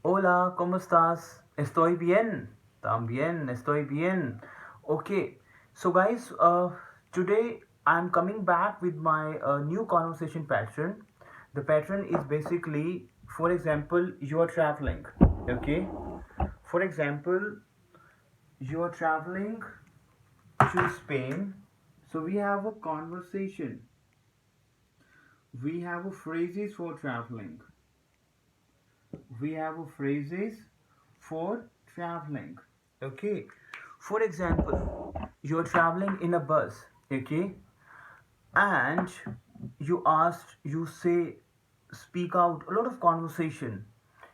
Hola, ¿cómo estás? Estoy bien. También estoy bien. Okay, so guys, today I'm coming back with my new conversation pattern. The pattern is basically, for example, you are traveling. Okay, for example, you are traveling to Spain. So we have a conversation. We have a phrases for traveling. We have a phrases for traveling. Okay, for example, you're traveling in a bus. Okay, and you say, speak out a lot of conversation.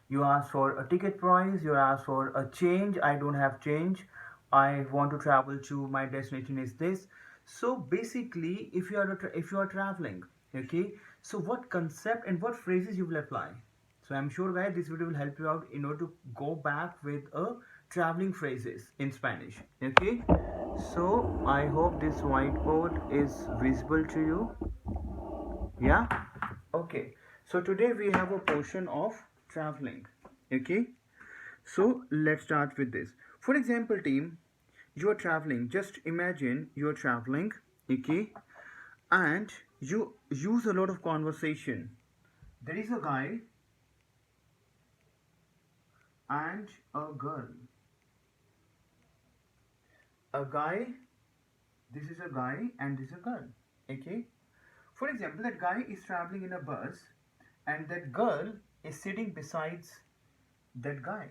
You ask for a ticket price, you ask for a change. I don't have change. I want to travel to my destination is this. So basically, if you are traveling, okay, so what concept and what phrases you will apply? So I'm sure guys this video will help you out in order to go back with a traveling phrases in Spanish. Okay, so I hope this whiteboard is visible to you. Yeah. Okay, so today we have a portion of traveling. Okay, so let's start with this. For example, team, you are traveling. Just imagine you are traveling. Okay, and you use a lot of conversation. There is a guy and a girl. A guy, this is a guy and this is a girl. Okay, for example, that guy is traveling in a bus and that girl is sitting besides that guy.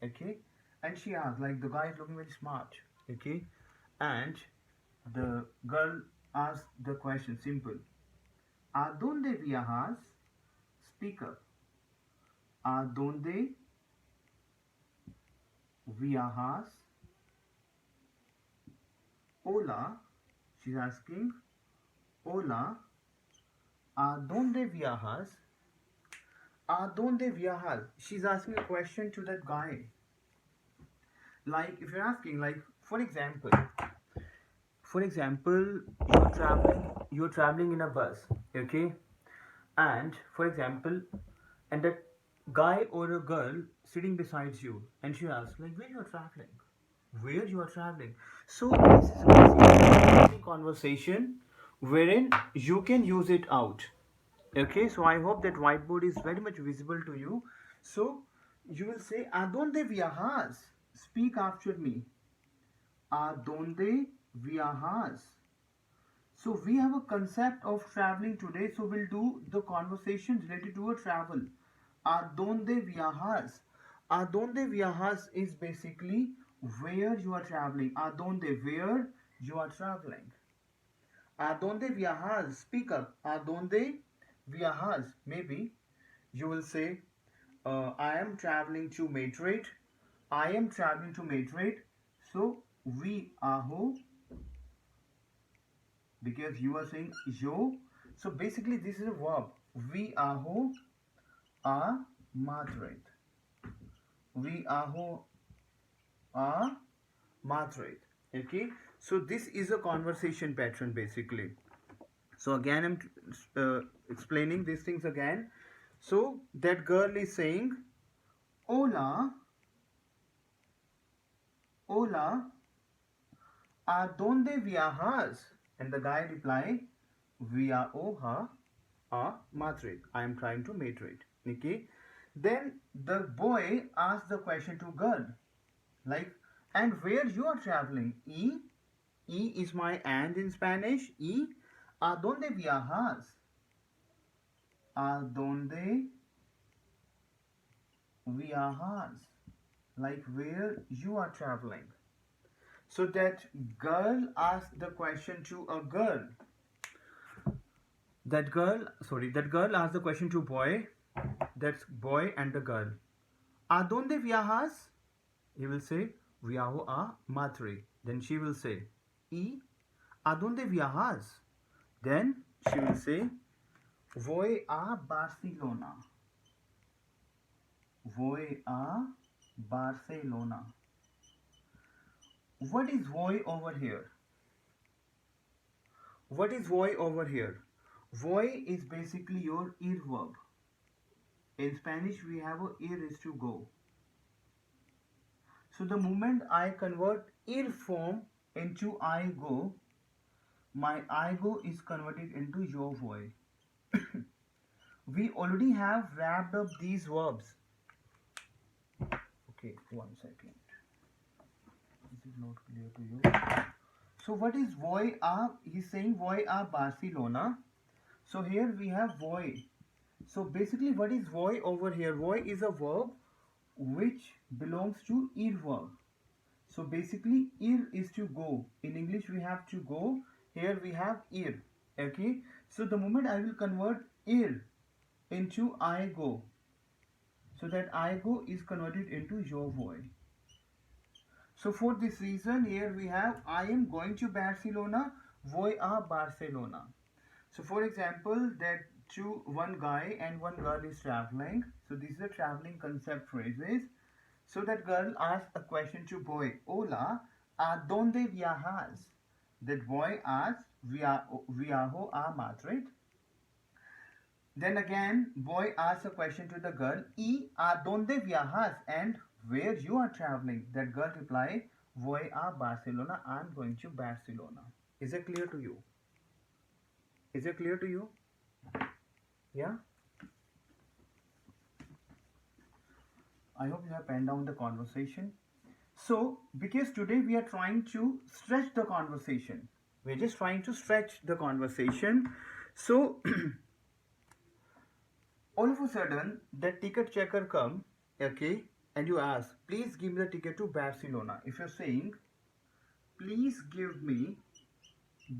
Okay, and she asked, like, the guy is looking very smart. Okay, and the girl asked the question simple: ¿A dónde viajas? Speak up. ¿A dónde viajas? Hola, she's asking. Hola, ¿a dónde viajas? ¿A dónde viajas? She's asking a question to that guy. Like, if you're asking, like, for example, you're traveling in a bus. Okay, and for example, and that guy or a girl sitting beside you, and she asks, like, where you are traveling. So this is basically a conversation wherein you can use it out. Okay, so I hope that whiteboard is very much visible to you. So you will say, ¿A dónde viajas? Speak after me. ¿A dónde viajas? So we have a concept of traveling today. So we'll do the conversation related to a travel. ¿A dónde viajas? ¿A dónde viajas is basically where you are traveling. ¿A dónde, where you are traveling. ¿A dónde viajas? Speak up. ¿A dónde viajas? Maybe you will say, I am traveling to Madrid. I am traveling to Madrid. So viajo, because you are saying yo. So basically, this is a verb. Viajo a Madrid. Viajo a Madrid. Okay. So this is a conversation pattern basically. So again, I'm explaining these things again. So that girl is saying, "Hola, hola, ¿a dónde viajas?" And the guy reply, "Viajo a Madrid. I am trying to Madrid." Okay. Then the boy asked the question to girl, like, "And where you are traveling?" E is my and in Spanish. ¿A dónde viajas? ¿A dónde viajas? Like where you are traveling. So that girl asked the question to a girl. That girl asked the question to boy. That's boy and the girl. ¿A dónde viajas? He will say, viajo a Madrid. Then she will say, ¿Y a dónde viajas? Then she will say, voy a Barcelona. Voy a Barcelona. What is voy over here? What is voy over here? Voy is basically your ear verb. In Spanish, we have a ir is to go. So the moment I convert ir form into I go, my I go is converted into yo voy. We already have wrapped up these verbs. Okay, 1 second. Is it not clear to you? So what is voy a? He's saying voy a Barcelona. So here we have voy. So basically what is voy over here? Voy is a verb which belongs to ir verb. So basically ir is to go. In English we have to go. Here we have ir. Okay. So the moment I will convert ir into I go. So that I go is converted into yo voy. So for this reason here we have I am going to Barcelona, voy a Barcelona. So for example that one guy and one girl is traveling. So this is a traveling concept phrases. So that girl asks a question to boy, Hola, ¿a dónde viajas? That boy asks, viajo a Madrid. Then again, boy asks a question to the girl, ¿Y a dónde viajas? And where you are traveling? That girl replies, voy a Barcelona. I'm going to Barcelona. Is it clear to you? Is it clear to you? Yeah? I hope you have penned down the conversation. So, because today we are trying to stretch the conversation. We're just trying to stretch the conversation. So, all of a sudden, the ticket checker come, okay, and you ask, please give me the ticket to Barcelona. If you're saying, please give me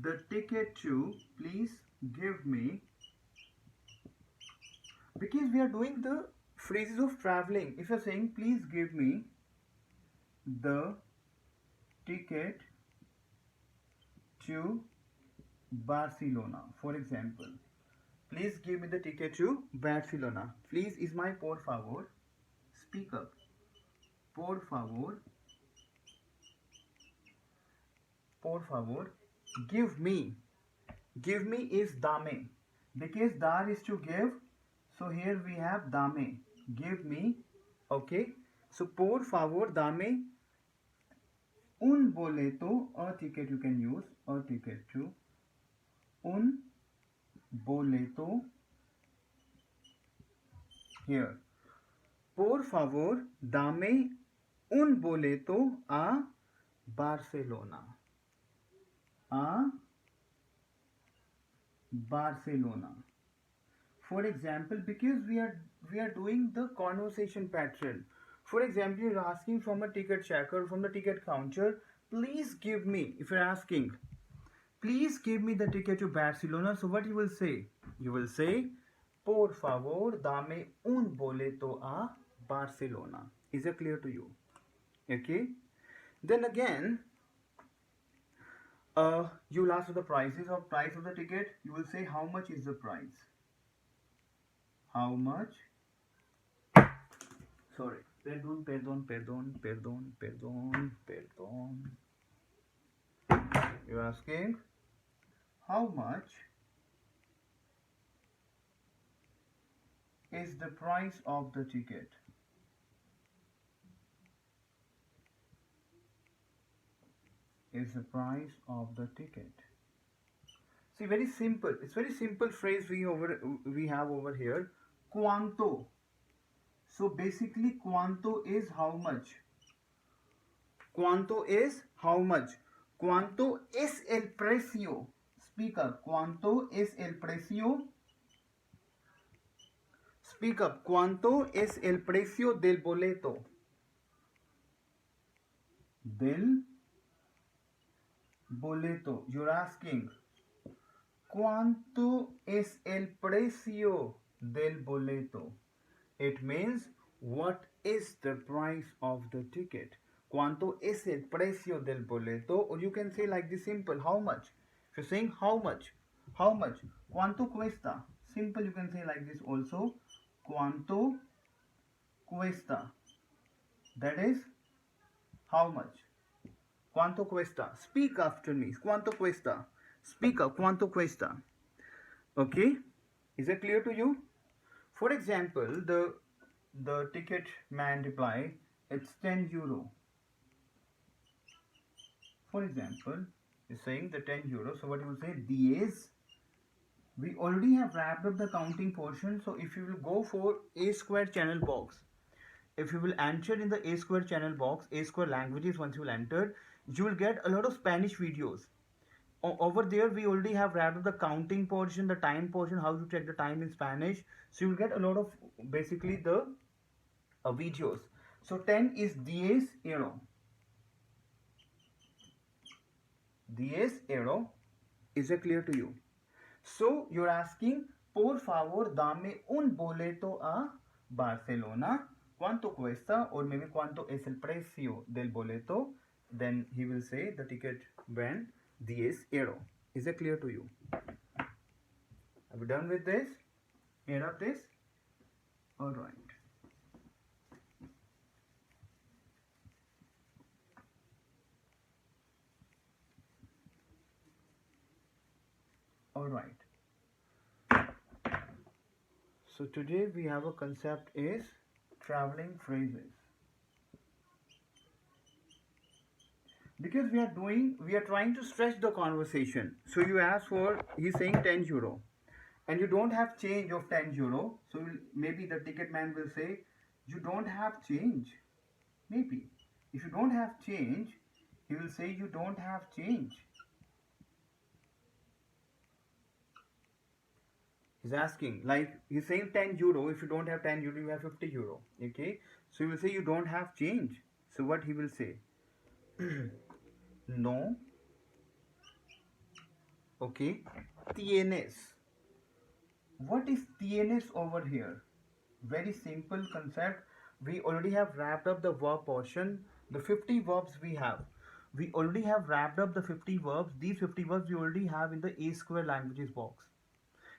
the ticket to, please give me, because we are doing the phrases of traveling. If you're saying, please give me the ticket to Barcelona, for example. Please give me the ticket to Barcelona. Please is my por favor. Speak up. Por favor. Por favor. Give me. Give me is dame. Because dar is to give. So here we have dame. Give me. Okay. So por favor dame un boleto. A ticket you can use. A ticket to. Un boleto. Here. Por favor, dame un boleto a Barcelona. A Barcelona. For example, because we are doing the conversation pattern. For example, you're asking from a ticket checker, from the ticket counter, please give me, if you're asking, please give me the ticket to Barcelona. So what you will say? You will say, por favor, dame un boleto a Barcelona. Is it clear to you? Okay. Then again, you will ask for the prices of price of the ticket. You will say how much is the price? How much? Sorry. Perdón. You're asking how much is the price of the ticket? Is the price of the ticket? See, very simple. It's very simple phrase we have over here. Cuánto. So basically, cuánto is how much? Cuánto is how much? Cuánto es el precio? Speak up. Cuánto es el precio? Speak up. ¿Cuánto es el precio del boleto? Del boleto. You're asking, ¿cuánto es el precio del boleto? It means, what is the price of the ticket? ¿Cuánto es el precio del boleto? Or you can say like this simple, how much? If you're saying how much? How much? ¿Cuánto cuesta? Simple, you can say like this also. ¿Cuánto cuesta? That is, how much? ¿Cuánto cuesta? Speak after me. ¿Cuánto cuesta? Speak up. ¿Cuánto cuesta? Okay? Is it clear to you? For example, the ticket man replied, "It's 10 euro." For example, he's saying the 10 euro. So what you will say, "Dies." We already have wrapped up the counting portion. So if you will go for A square channel box, if you will enter in the A square channel box, A square languages, once you will enter, you will get a lot of Spanish videos. Over there, we already have wrapped up the counting portion, the time portion, how to check the time in Spanish. So you will get a lot of basically the videos. So 10 is diez euro. Diez euro. Is it clear to you? So you're asking, por favor, dame un boleto a Barcelona. ¿Cuánto cuesta? Or maybe ¿cuánto es el precio del boleto? Then he will say the ticket when 10 euro. Is it clear to you? Are we done with this? Made up this? Alright. Alright. So today we have a concept is traveling phrases. Because we are trying to stretch the conversation. So you ask for, he's saying 10 euro. And you don't have change of 10 euro. So maybe the ticket man will say, you don't have change. Maybe. If you don't have change, he will say you don't have change. He's asking, like, he's saying 10 euro. If you don't have 10 euro, you have 50 euro. Okay? So he will say you don't have change. So what he will say? No. Okay. Tienes. What is tienes over here? Very simple concept. We already have wrapped up the verb portion. The 50 verbs we have. We already have wrapped up the 50 verbs. These 50 verbs we already have in the A square languages box.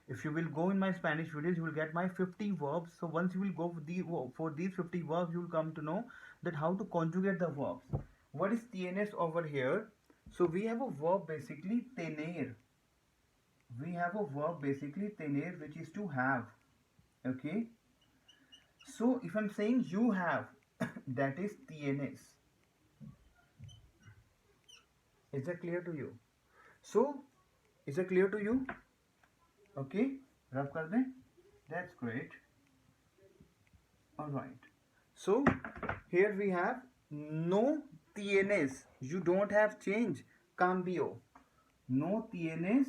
If you will go in my Spanish videos, you will get my 50 verbs. So once you will go for these 50 verbs, you will come to know that how to conjugate the verbs. What is tienes over here? So we have a verb basically tener. We have a verb basically tener, which is to have. Okay. So if I'm saying you have, that is tienes. Is that clear to you? So is that clear to you? Okay, rub kar dein. That's great. All right. So here we have no tienes. You don't have change. Cambio. No tienes.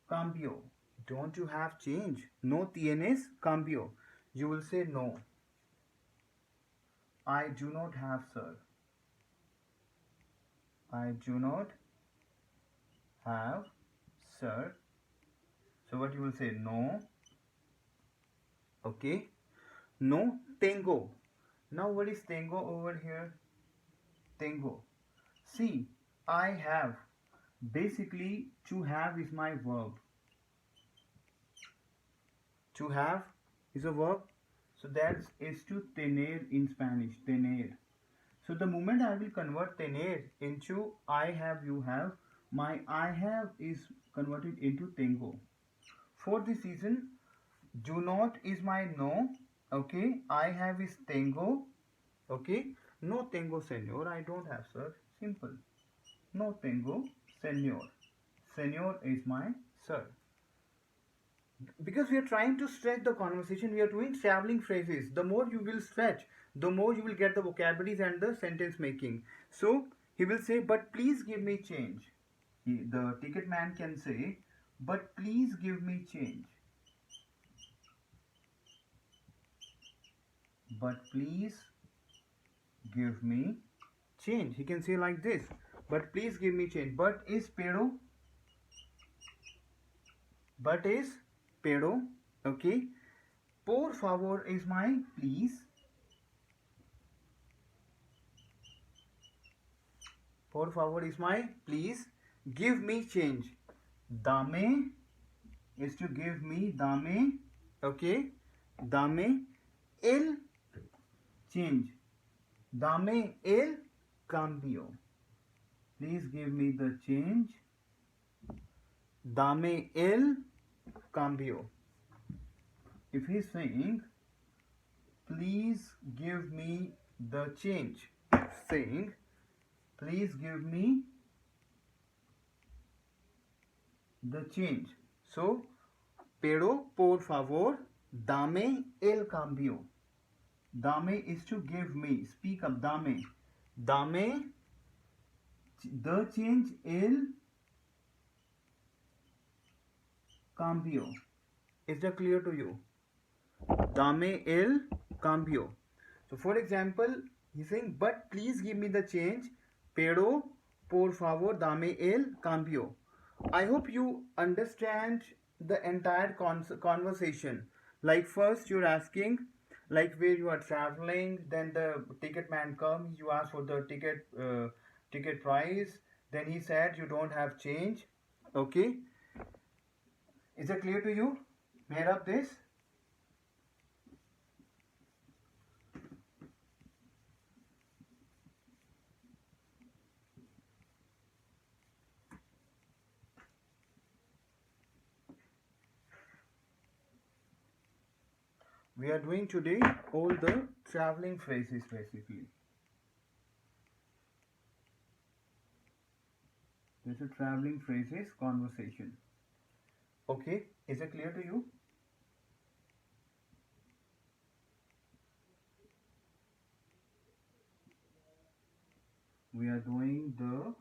Cambio. Don't you have change? No tienes. Cambio. You will say no. I do not have, sir. I do not have, sir. So what you will say? No. Okay. No tengo. Now what is tengo over here? Tengo. See, I have. Basically, to have is my verb. To have is a verb. So that is to tener in Spanish. Tener. So the moment I will convert tener into I have, you have, my I have is converted into tengo. For this reason, do not is my no. Okay. I have is tengo. Okay. No tengo, senor. I don't have, sir. Simple. No tengo, senor. Senor is my sir. Because we are trying to stretch the conversation, we are doing traveling phrases. The more you will stretch, the more you will get the vocabularies and the sentence making. So he will say, but please give me change. The ticket man can say, but please give me change. But please give me change. He can say like this, but please give me change. But is pero. But is pero. Okay. Por favor is my please. Por favor is my please. Give me change. Dame is to give me. Dame. Okay. Dame el change. Dame el cambio. Please give me the change. Dame el cambio. If he's saying, please give me the change, saying, please give me the change. So, pero por favor, dame el cambio. Dame is to give me. Speak up, dame. Dame the change el cambio. Is that clear to you? Dame el cambio. So for example, he's saying, but please give me the change. Pero por favor dame el cambio. I hope you understand the entire conversation. Like first you're asking like where you are traveling, then the ticket man comes, you ask for the ticket price, then he said you don't have change. Okay, is it clear to you? Made up this? We are doing today all the traveling phrases basically. This is traveling phrases conversation. Okay, is it clear to you? We are doing the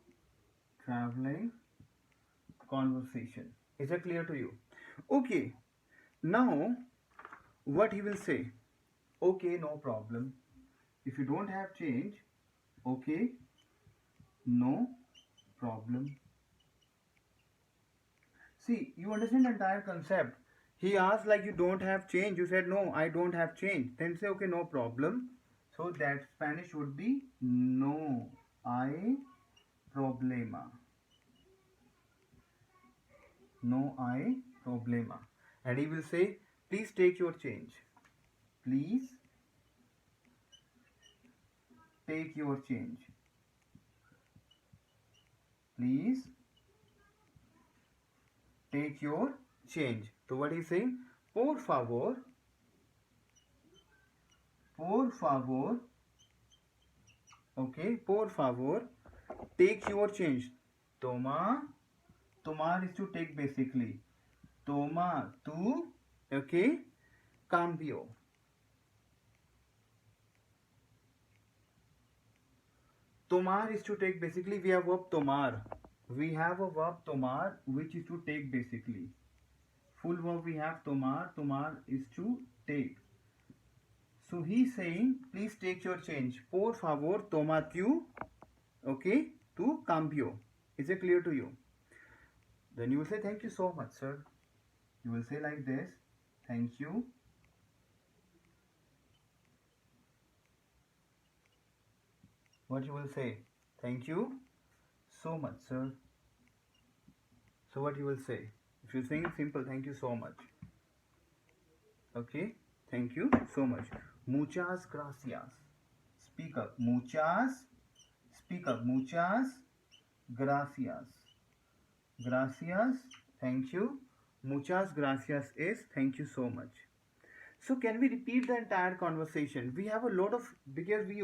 traveling conversation. Is that clear to you? Okay, now what he will say? Okay, no problem. If you don't have change, okay, no problem. See, you understand the entire concept. He asked like you don't have change. You said no, I don't have change. Then say okay, no problem. So that Spanish would be no hay problema. No hay problema. And he will say, please take your change. Please take your change. Please take your change. So what he's saying? Por favor, okay, por favor, take your change. Toma, tomar is to take basically. Toma, tu, okay, cambio. Tomar is to take basically. We have verb tomar. We have a verb tomar which is to take basically. Full verb we have tomar. Tomar is to take. So he's saying, please take your change. Por favor, toma tu, okay, tu cambio. Is it clear to you? Then you will say, thank you so much, sir. You will say like this, thank you. What you will say? Thank you so much, sir. So what you will say? If you're saying simple, thank you so much. Okay, thank you so much. Muchas gracias. Speak up. Muchas. Speak up. Muchas gracias. Gracias. Thank you. Muchas gracias is thank you so much. So can we repeat the entire conversation? We have a lot of, because we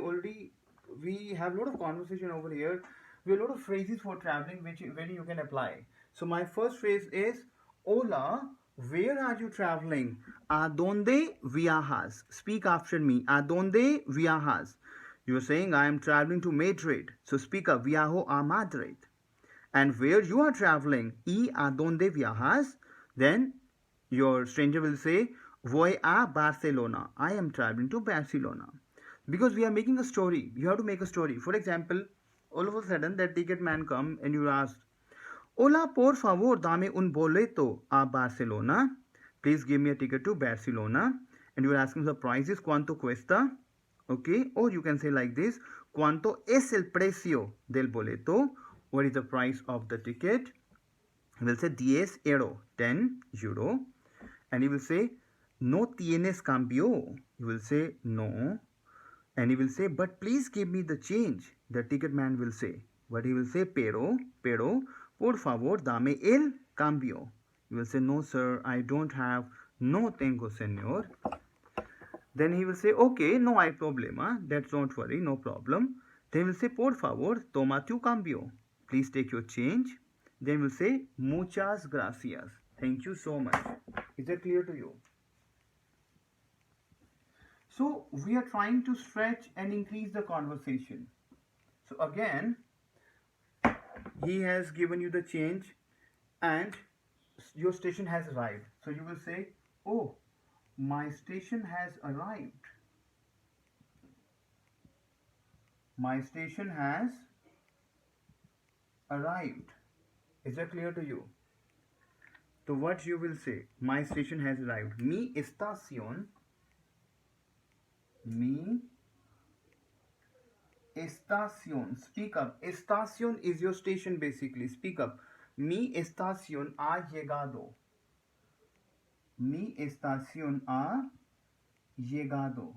have a lot of conversation over here. We have a lot of phrases for traveling which you can apply. So my first phrase is, hola, where are you traveling? ¿A dónde viajas? Speak after me. ¿A dónde viajas? You are saying I am traveling to Madrid. So speak up. Viajo a Madrid. And where you are traveling? ¿Y a dónde viajas? Then your stranger will say, voy a Barcelona. I am traveling to Barcelona. Because we are making a story. You have to make a story. For example, all of a sudden that ticket man come and you ask, hola, por favor, dame un boleto a Barcelona. Please give me a ticket to Barcelona. And you are asking the price is cuánto cuesta. Okay. Or you can say like this, cuánto es el precio del boleto. What is the price of the ticket? He will say 10 euro, 10 euro. And he will say, no tienes cambio. He will say, no. And he will say, but please give me the change. The ticket man will say. But he will say, pero, por favor, dame el cambio. You will say, no, sir, I don't have. No tengo, senor. Then he will say, okay, no hay problema. That's don't worry, no problem. Then he will say, por favor, toma tu cambio. Please take your change. Then we'll say, muchas gracias. Thank you so much. Is that clear to you? So we are trying to stretch and increase the conversation. So again, he has given you the change and your station has arrived. So you will say, oh, my station has arrived. My station has arrived. Is that clear to you? So what you will say? My station has arrived. Mi estación. Mi estación. Speak up. Estación is your station basically. Speak up. Mi estación ha llegado. Mi estación ha llegado.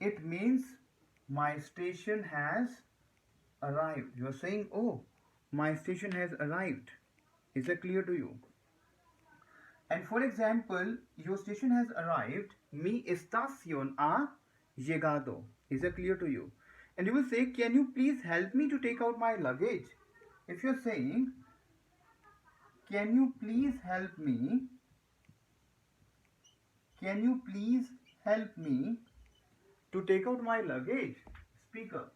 It means my station has arrived. You are saying, oh, my station has arrived. Is that clear to you? And for example, your station has arrived. Mi estación ha llegado. Is that clear to you? And you will say, can you please help me to take out my luggage? If you're saying, can you please help me? Can you please help me to take out my luggage? Speak up.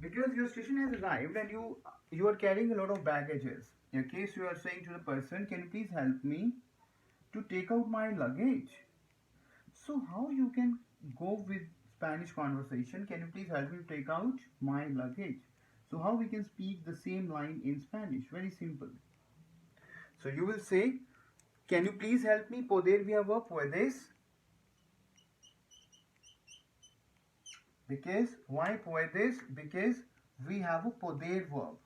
Because your station has arrived and you are carrying a lot of baggages. Okay, so you are saying to the person, can you please help me to take out my luggage? So how you can go with Spanish conversation? Can you please help me to take out my luggage? So how we can speak the same line in Spanish? Very simple. So you will say, can you please help me? Poder we have verb puedes. Because why puedes? Because we have a poder verb.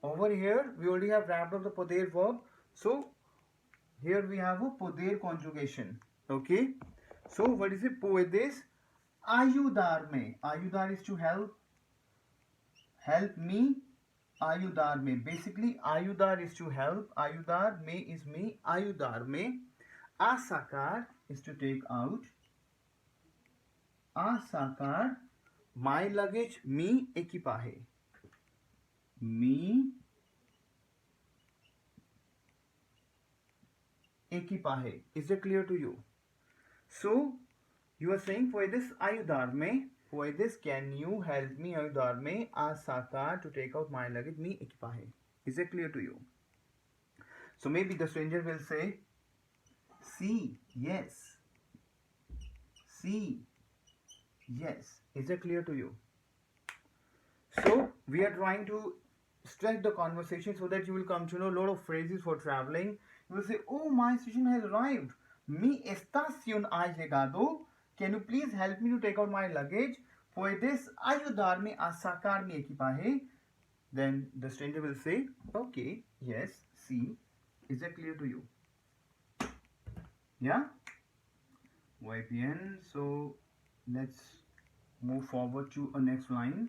Over here we already have wrapped up the poder verb. So here we have a poder conjugation. Okay. So what is it? Puedes ayudarme. Ayudar is to help. Help me. Ayudarme. Basically, ayudar is to help. Ayudar me is me. Ayudarme. A sacar is to take out. A sacar my luggage. Mi equipaje. Mi equipaje. Is it clear to you? So you are saying, puedes ayudarme. Puedes, can you help me ayudarme a sacar to take out my luggage, mi equipaje. Is it clear to you? So maybe the stranger will say, sí, yes. Sí, yes. Is it clear to you? So we are trying to stretch the conversation so that you will come to know a lot of phrases for traveling. You will say, oh, my station has arrived. Mi estación ha llegado. Can you please help me to take out my luggage? Puedes ayudarme a sacar mi equipaje? Then the stranger will say, okay, yes, sí. Is that clear to you? Yeah? Muy bien. So let's move forward to a next line.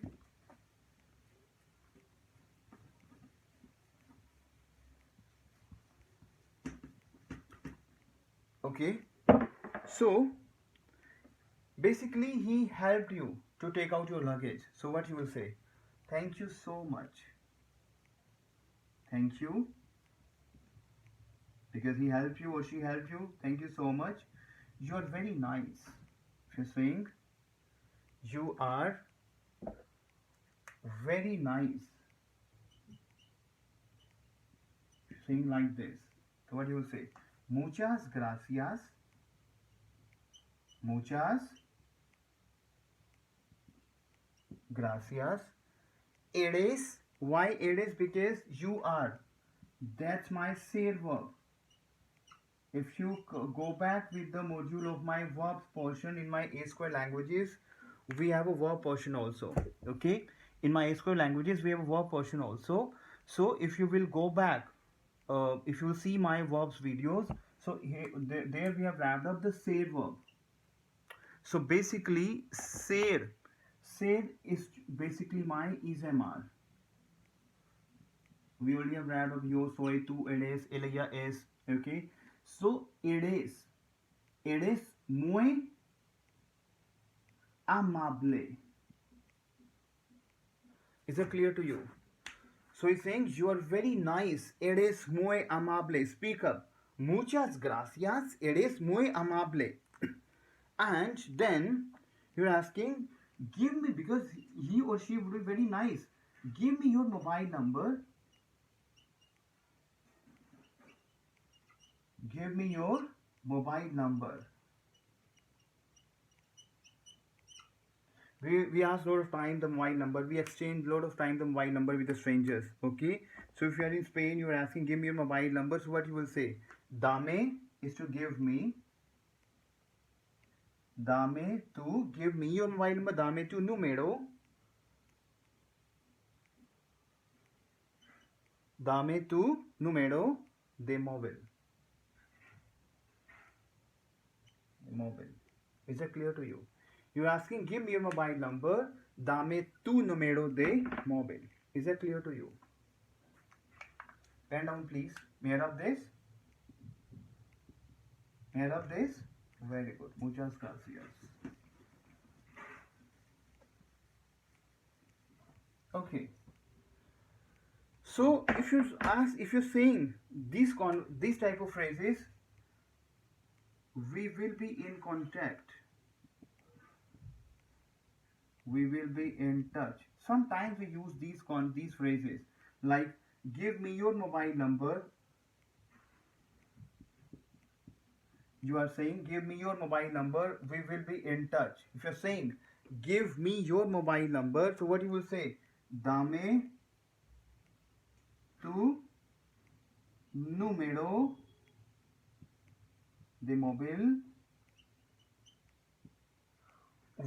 Okay. So basically he helped you to take out your luggage. So what you will say? Thank you so much. Thank you. Because he helped you or she helped you. Thank you so much. You are very nice. If you're saying, you are very nice. Saying like this. So what you will say? Muchas gracias. Muchas gracias. Eres. Why eres? Because you are. That's my ser verb. If you go back with the module of my verbs portion in my A square languages, we have a verb portion also. Okay, in my A square languages we have a verb portion also. So if you will go back, if you will see my verbs videos, so here there we have wrapped up the ser verb. So basically ser is basically my is MR. We already have read of yo soy, tú eres, ella es. Okay. So eres muy amable. Is it clear to you? So he's saying you are very nice. Eres muy amable. Speak up. Muchas gracias. Eres muy amable. And then you're asking, give me, because he or she would be very nice. Give me your mobile number. Give me your mobile number. We ask a lot of time the mobile number. We exchange a lot of time the mobile number with the strangers. Okay. So if you are in Spain, you are asking, give me your mobile number. So what you will say? Dame is to give me. Dame to give me your mobile number. Dame tu número. Dame tu número de móvil. Mobile. Is that clear to you? You're asking, give me your mobile number. Dame tu número de móvil. Is that clear to you? Pen down, please. May I have this? May I have this? Very good. Muchas gracias. Okay. So if you're saying these type of phrases, we will be in contact. We will be in touch. Sometimes we use these phrases like give me your mobile number. You are saying give me your mobile number, we will be in touch. If you're saying give me your mobile number, so what you will say? Dame tu número de móvil.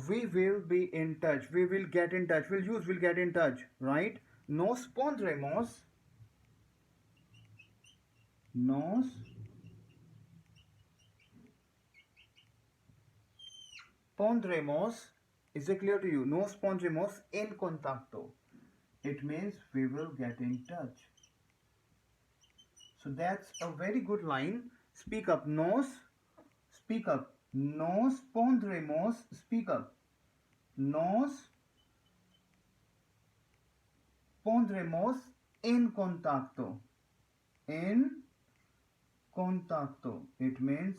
We will be in touch. We will get in touch. We'll use will get in touch, right? Nos pondremos. Nos pondremos. Is it clear to you? Nos pondremos en contacto. It means we will get in touch. So that's a very good line. Speak up. Speak up. Nos pondremos. Speak up. Nos pondremos en contacto. En contacto. It means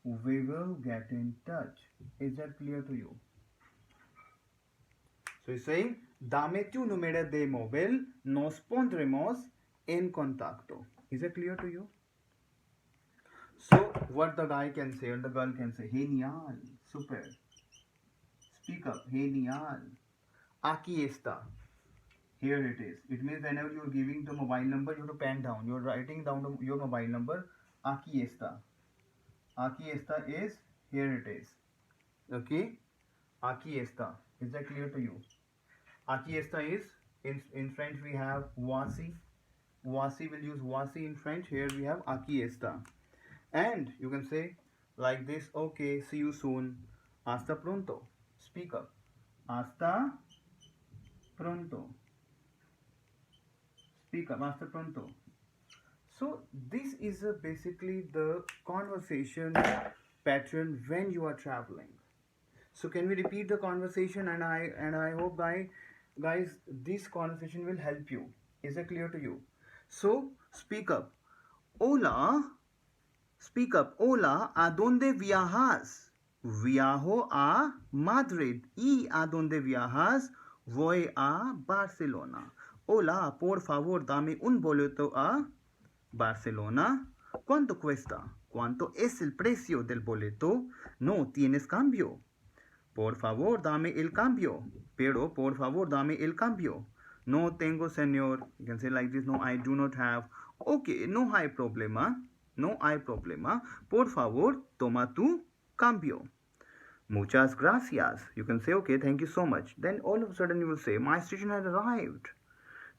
we will get in touch. Is that clear to you? So he's saying, dame tu número de móvil, nos pondremos en contacto. Is that clear to you? So what the guy can say or the girl can say, genial, super. Speak up, genial. Aquí está. Here it is. It means whenever you are giving the mobile number, you have to pen down. You are writing down your mobile number. Aquí está. Aquí está is, here it is. Okay? Aquí está. Is that clear to you? Aquí está is, in French we have voici. Voici will use voici in French. Here we have aquí está. And you can say like this, okay, see you soon. Hasta pronto. Speak up. Hasta pronto. Speak up. Hasta pronto. So this is basically the conversation pattern when you are traveling. So can we repeat the conversation? And I hope guys this conversation will help you. Is that clear to you? So speak up. Hola. Speak up. Hola, ¿a dónde viajas? Viajo a Madrid. ¿Y a dónde viajas? Voy a Barcelona. Hola, por favor, dame un boleto a Barcelona. ¿Cuánto cuesta? ¿Cuánto es el precio del boleto? No tienes cambio. Por favor, dame el cambio. Pero, por favor, dame el cambio. No tengo, señor. You can say like this. No, I do not have. Okay, no hay problema. No hay problema. Por favor, toma tu cambio. Muchas gracias. You can say, okay, thank you so much. Then all of a sudden you will say, my station has arrived.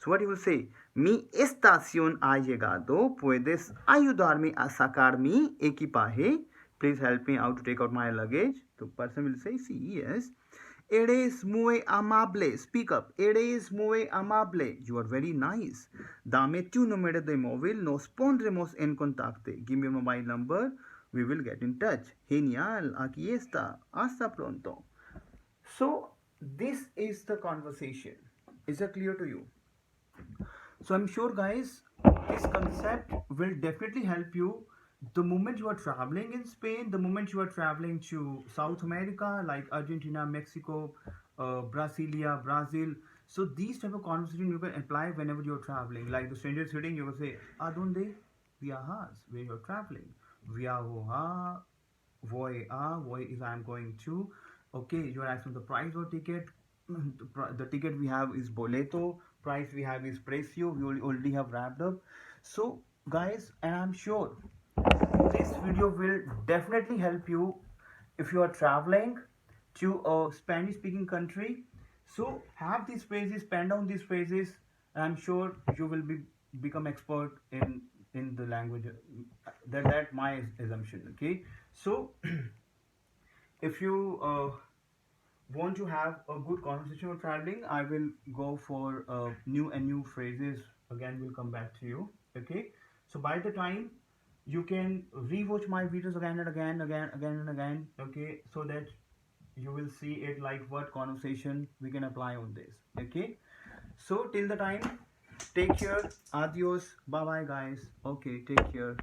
So what you will say? Mi estación ha llegado. ¿Puedes ayudarme a sacar mi equipaje? Please help me out to take out my luggage. The person will say, sí, yes. Eres muy amable. Speak up. Eres muy amable. You are very nice. Dame tu número de móvil. Nos pondremos en contacto. Give me your mobile number. We will get in touch. Genial. Aquí está. Hasta pronto. So, this is the conversation. Is it clear to you? So I'm sure, guys, this concept will definitely help you the moment you are traveling in Spain, the moment you are traveling to South America, like Argentina, Mexico, Brasilia, Brazil. So these type of conversation you can apply whenever you're traveling. Like the stranger sitting, you will say, "A dónde viajas?" Where you're traveling. Viajo a, voy is I'm going to. Okay, you're asking the price of ticket. The ticket we have is boleto, price we have is precio, we already have wrapped up. So guys, and I'm sure this video will definitely help you if you are traveling to a Spanish speaking country. So have these phrases, pen down these phrases, and I'm sure you will become expert in the language. That my assumption. Okay, so if you want to have a good conversation while traveling, I will go for new and new phrases. Again, we'll come back to you. Okay. So by the time you can rewatch my videos again and again and again. Okay. So that you will see it like what conversation we can apply on this. Okay. So till the time, take care. Adios. Bye bye, guys. Okay. Take care.